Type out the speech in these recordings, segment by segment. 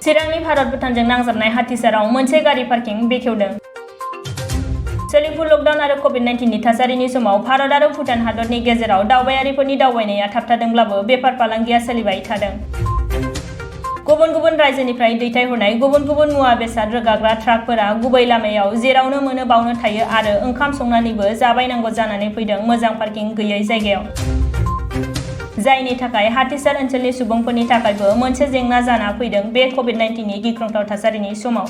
चिरांनि भारत भुटानजों नांजाबनाय हाथिसाराव मोनसे गारि पार्किं बेखेवदों। सोलिफु लकडाउन आरो कभिड-19 नि थासारिनि समाव भारत आरो भुटान हादरनि गेजेराव दावबायारिफोरनि दावबायनाया थाबथादोंब्लाबो बेफार फालांगिया सोलिबाय थादों। गुबुन गुबुन रायजोनिफ्राय दैथायहरनाय गुबुन गुबुन मुवा बेसाद रोगाग्रा ट्राकफोरा गुबै लामायाव जेरावनो मोनो बावनो थायो आरो ओंखाम संनानैबो जाबायनांगौ जानानै फैदों मोजां पार्किं गैयै जायगायाव। जायनि थाखाय हाथिसार ओनसोलनि सुबुंफोरनि थाखायबो मोनसे जेंना जाना फैदों बे कभिड-19 नि गिख्रंथाव थासारिनि समाव।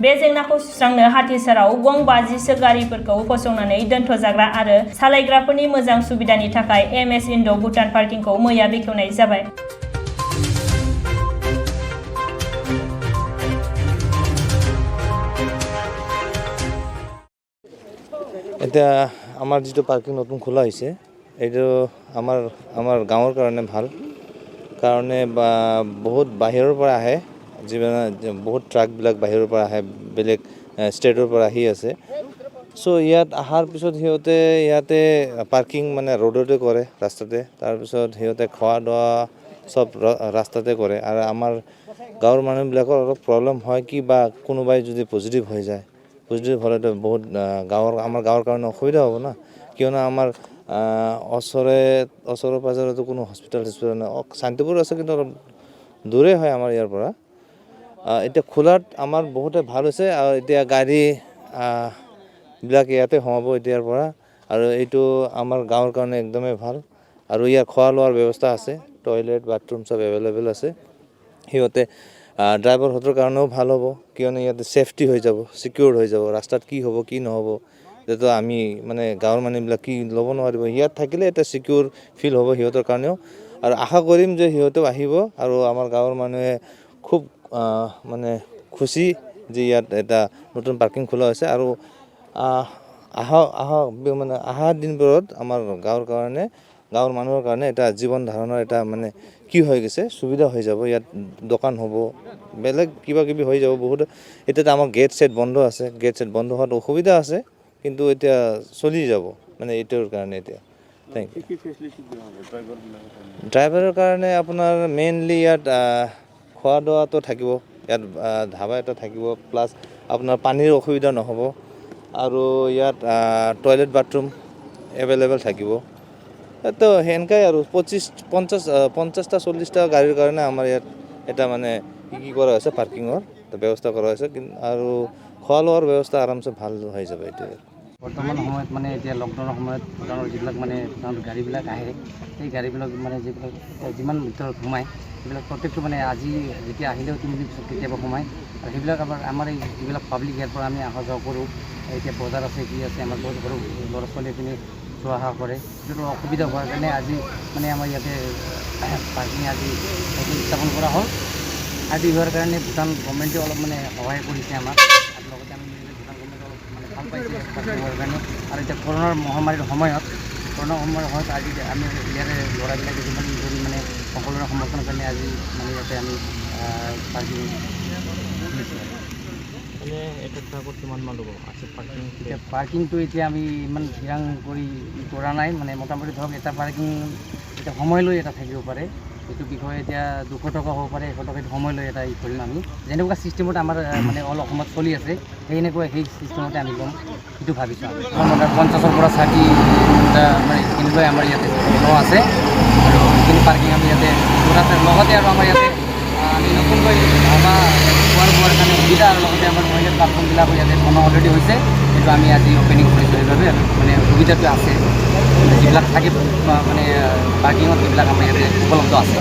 बे जेंनाखौ सुस्रांनो हाथिसाराव गं 50सो गारिफोरखौ फसंनानै दोनथ'जाग्रा आरो सालायग्राफोरनि मोजां सुबिदानि थाखाय MS इन्ड' भुटान पार्किंखौ मैया बेखेवनाय जाबाय। এটা আমার যেটো পার্কিং নতুন খোলা হয়েছে এইটো আমার গাঁৱৰ কাৰণে ভাল কাৰণে বহুত বাহিৰৰ পৰা আহে বহুত ট্ৰাকবিলাক বাহিৰৰ পৰা আহে বেলেগ ষ্টেটৰ পৰা আহি আছে সো ইয়াত আহাৰ পিছত সিহঁতে ইয়াতে পাৰ্কিং মানে ৰোডতে কৰে ৰাস্তাতে তাৰপিছত সিহঁতে খোৱা দোৱা সব ৰাস্তাতে কৰে আৰু আমাৰ গাঁৱৰ মানুহবিলাকৰ অলপ প্ৰব্লেম হয় কি বা কোনোবাই যদি পজিটিভ হৈ যায় পজিটিভ হলেতো বহুত আমাৰ গাঁৱৰ কাৰণে অসুবিধা হ'ব না কিয়নো আমাৰ ওচৰে পাজৰেতো কোনো হস্পিটেল নাই শান্তিপুৰ আছে কিন্তু অলপ দূৰে হয় আমাৰ ইয়াৰ পৰা এতিয়া খোলাত আমাৰ বহুতে ভাল হৈছে আৰু এতিয়া গাড়ী বিলাক ইয়াতে সোমাব এতিয়াৰ পৰা আৰু এইটো আমাৰ গাঁৱৰ কাৰণে একদমেই ভাল আৰু ইয়াৰ খোৱা লোৱাৰ ব্যৱস্থা আছে টয়লেট বাথৰুম সব এভেইলেবল আছে সিহঁতে ড্ৰাইভাৰ হতৰ কাৰণেও ভাল হ'ব কিয়নো ইয়াতে সেফটি হৈ যাব সিকিউৰ হৈ যাব ৰাস্তাত কি হ'ব কি নহ'ব যেটো আমি মানে গাঁৱৰ মানুহবিলাক কি ল'ব নোৱাৰিব ইয়াত থাকিলে এটা সিকিউৰ ফিল হ'ব সিহঁতৰ কাৰণেও আৰু আশা কৰিম যে সিহঁতেও আহিব আৰু আমাৰ গাঁৱৰ মানুহে খুব মানে খুশি যে ইয়াত এটা নতুন পাৰ্কিং খোলা হৈছে আৰু আহা দিনবোৰত আমাৰ গাঁৱৰ মানুহৰ কাৰণে এটা জীৱন ধাৰণৰ এটা মানে কি হৈ গৈছে সুবিধা হৈ যাব ইয়াত দোকান হ'ব বেলেগ কিবা কিবি হৈ যাব বহুত এতিয়া আমাৰ গেট সেট বন্ধ আছে গেট সেট বন্ধ হোৱাত অসুবিধা আছে কিন্তু এতিয়া চলি যাব মানে এইটোৰ কাৰণে এতিয়া থ্যাংক ইউ কি ফেসিলিটি দিয়া হ'ব ড্ৰাইভাৰৰ কাৰণে আপোনাৰ মেইনলি ইয়াত খোৱা দোৱাটো থাকিব ইয়াত ধাবা এটা থাকিব প্লাস আপোনাৰ পানীৰ অসুবিধা নহ'ব আৰু ইয়াত টয়লেট বাথৰুম এভেইলেবল থাকিব তো হেনকাই আৰু 50টা 40টা গাড়ীৰ কাৰণে আমাৰ ইয়াত এটা মানে কি কৰা হৈছে পাৰ্কিঙৰ ব্যৱস্থা কৰা হৈছে আৰু খোৱা লোৱাৰ ব্যৱস্থা আৰামছে ভাল হৈ যাব এইটো বৰ্তমান সময়ত মানে এতিয়া লকডাউনৰ সময়ত ভুটানৰ যিবিলাক মানে গাড়ীবিলাক আহে সেই গাড়ীবিলাক মানে যিমান ভিতৰত সোমায় সেইবিলাক প্ৰত্যেকটো মানে আজি যেতিয়া আহিলেও 3 দিন পিছত কেতিয়াবা সোমায় আৰু সেইবিলাক আমাৰ এই যিবিলাক পাব্লিক ইয়াৰ পৰা আমি অহা যোৱা কৰোঁ এতিয়া বজাৰ আছে কি আছে আমাৰ বহুত সৰু ল'ৰা ছোৱালীখিনি যোৱা অহা কৰে সেইটো অসুবিধা হোৱাৰ কাৰণে আজি মানে আমাৰ ইয়াতে পাৰ্কিং আজি স্থাপন কৰা হ'ল আদি হোৱাৰ কাৰণে ভুটান গভৰ্ণমেণ্টে অলপ মানে সহায় কৰিছে আমাক আৰু লগতে আমি ভুটান গভৰ্ণমেণ্টে অলপ মানে ভাল পাইছে পাৰ্কিং হোৱাৰ কাৰণে আৰু এতিয়া কৰোণাৰ মহামাৰীৰ সময়ত আজি আমি ইয়াৰে ল'ৰাবিলাকে যিমান কৰি মানে সকলোৰে সমৰ্থনৰ কাৰণে আজি মানে ইয়াতে আমি পাৰ্কিং এতিয়া পাৰ্কিংটো এতিয়া আমি ইমান ঠিৰাং কৰি কৰা নাই মানে মোটামুটি ধৰক এটা পাৰ্কিং এতিয়া সময় লৈ এটা থাকিব পাৰে এইটো বিষয়ে এতিয়া 200 টকা হ'ব পাৰে 100 টকা সময় লৈ এটা কৰিম আমি যেনেকুৱা চিষ্টেমত আমাৰ মানে অল অসমত চলি আছে সেনেকুৱা সেই চিষ্টেমতে আমি ল'ম সেইটো ভাবিছোঁ আমি 50ৰ পৰা 60টা মানে এনেকুৱাই আমাৰ ইয়াতে আছে আৰু এইখিনি পাৰ্কিং আমি ইয়াতে লগতে আৰু আমাৰ ইয়াতে আমি নতুনকৈ ধাবা খোৱাৰ কাৰণে সুবিধা আৰু লগতে আমাৰ টয়লেট বাথৰুমবিলাক ইয়াতে বনোৱা অলৰেডি হৈছে সেইটো আমি আজি অপেনিং কৰিছোঁ সেইবাবে মানে সুবিধাটো আছে যিবিলাক থাকে মানে পাৰ্কিঙত সেইবিলাক আমাৰ ইয়াতে উপলব্ধ আছে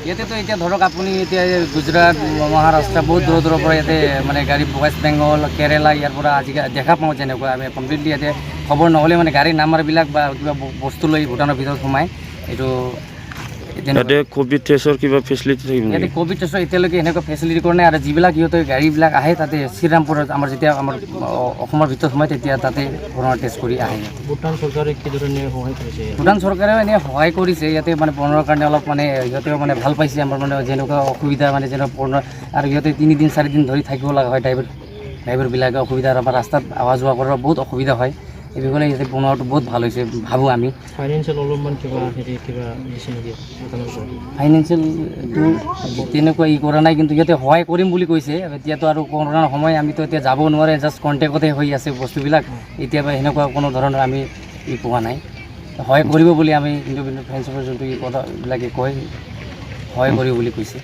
ইয়াতেতো এতিয়া ধৰক আপুনি এতিয়া গুজৰাট মহাৰাষ্ট্ৰ বহুত দূৰৰ পৰা ইয়াতে মানে গাড়ী ৱেষ্ট বেংগল কেৰেলা ইয়াৰ পৰা আজিকালি দেখা পাওঁ যেনেকুৱা আমি কমপ্লিটলি ইয়াতে খবৰ নহ'লে মানে গাড়ীৰ নাম্বাৰবিলাক বা কিবা বস্তু লৈ ভুটানৰ ভিতৰত সোমায় এইটো কোভিড টেষ্টৰ কিবা ফেচিলিটি থাকিব ইয়াতে কোভিড টেষ্টৰ এতিয়ালৈকে এনেকুৱা ফেচিলিটি কৰা নাই আৰু যিবিলাক সিহঁতে গাড়ীবিলাক আহে তাতে শ্ৰীৰামপুৰত আমাৰ যেতিয়া আমাৰ অসমৰ ভিতৰত সোমায় তেতিয়া তাতে কৰোণা টেষ্ট কৰি আহে ভূটান চৰকাৰে কি ধৰণে সহায় কৰিছে ভূটান চৰকাৰেও এনেই সহায় কৰিছে ইয়াতে মানে পঢ়াৰ কাৰণে অলপ মানে সিহঁতেও মানে ভাল পাইছে আমাৰ মানে যেনেকুৱা অসুবিধা মানে যেনেকুৱা পঢ়াৰ আৰু সিহঁতে 3 দিন 4 দিন ধৰি থাকিব লগা হয় ড্ৰাইভাৰবিলাকে অসুবিধা আমাৰ ৰাস্তাত অহা যোৱা কৰাৰ বহুত অসুবিধা হয় এই বিষয়ে ইয়াতে বনোৱাটো বহুত ভাল হৈছে ভাবোঁ আমি। ফাইনেন্সিয়েল অলপমান কিবা দিছে নেকি ফাইনেন্সিয়েলটো তেনেকুৱা কৰা নাই, কিন্তু ইয়াতে সহায় কৰিম বুলি কৈছে। এতিয়াতো আৰু কৰোণাৰ সময়, আমিতো এতিয়া যাব নোৱাৰে, জাষ্ট কণ্টেক্টতে হৈ আছে বস্তুবিলাক। এতিয়াবা সেনেকুৱা কোনো ধৰণৰ আমি পোৱা নাই। সহায় কৰিব বুলি আমি ইণ্ডো ফ্ৰেণ্ডছৰ যোনটো কথাবিলাকে কয়, সহায় কৰিব বুলি কৈছে।